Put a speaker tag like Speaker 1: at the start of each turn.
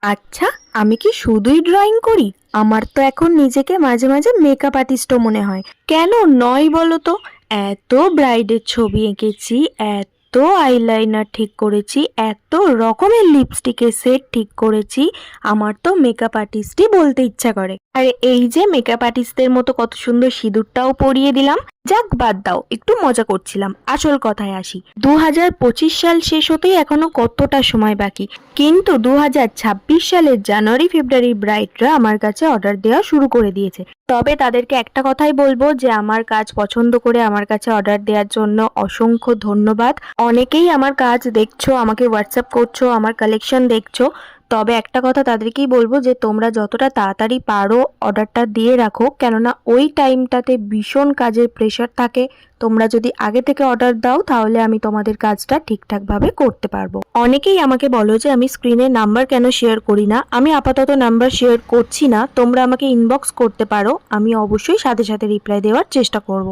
Speaker 1: আচ্ছা, আমি কি শুধুই ড্রয়িং করি? আমার তো এখন নিজেকে মাঝে মাঝে মেকআপ আর্টিস্টও মনে হয়। কেন নয় বলো তো? এত ব্রাইডের ছবি এঁকেছি, এত আইলাইনার ঠিক করেছি, এত রকমের লিপস্টিকের সেট ঠিক করেছি, আমার তো মেকআপ আর্টিস্টই বলতে ইচ্ছা করে। আর এই যে মেকআপ আর্টিস্টদের মতো কত সুন্দর সিঁদুরটাও পরিয়ে দিলাম। যাক বাদ দাও, একটু মজা করছিলাম। আসল কথায় আসি, 2025 সাল শেষ হতেই এখনো কতটা সময় বাকি, কিন্তু 2026 সালের জানুয়ারি ফেব্রুয়ারি ব্রাইডরা আমার কাছে অর্ডার দেওয়া শুরু করে দিয়েছে। তবে তাদেরকে একটা কথাই বলবো যে আমার কাজ পছন্দ করে আমার কাছে অর্ডার দেওয়ার জন্য অসংখ্য ধন্যবাদ। অনেকেই আমার কাজ দেখছো, আমাকে হোয়াটসঅ্যাপ করছো, আমার কালেকশন দেখছো। তবে একটা কথা তাদেরকেই বলবো যে তোমরা যতটা তাড়াতাড়ি পারো অর্ডারটা দিয়ে রাখো, কেননা ওই টাইমটাতে ভীষণ কাজের প্রেশার থাকে। তোমরা যদি আগে থেকে অর্ডার দাও তাহলে আমি তোমাদের কাজটা ঠিকঠাকভাবে করতে পারবো। অনেকেই আমাকে বলো যে আমি স্ক্রিনে নাম্বার কেন শেয়ার করি না। আমি আপাতত নাম্বার শেয়ার করছি না, তোমরা আমাকে ইনবক্স করতে পারো, আমি অবশ্যই সাথে সাথে রিপ্লাই দেওয়ার চেষ্টা করব।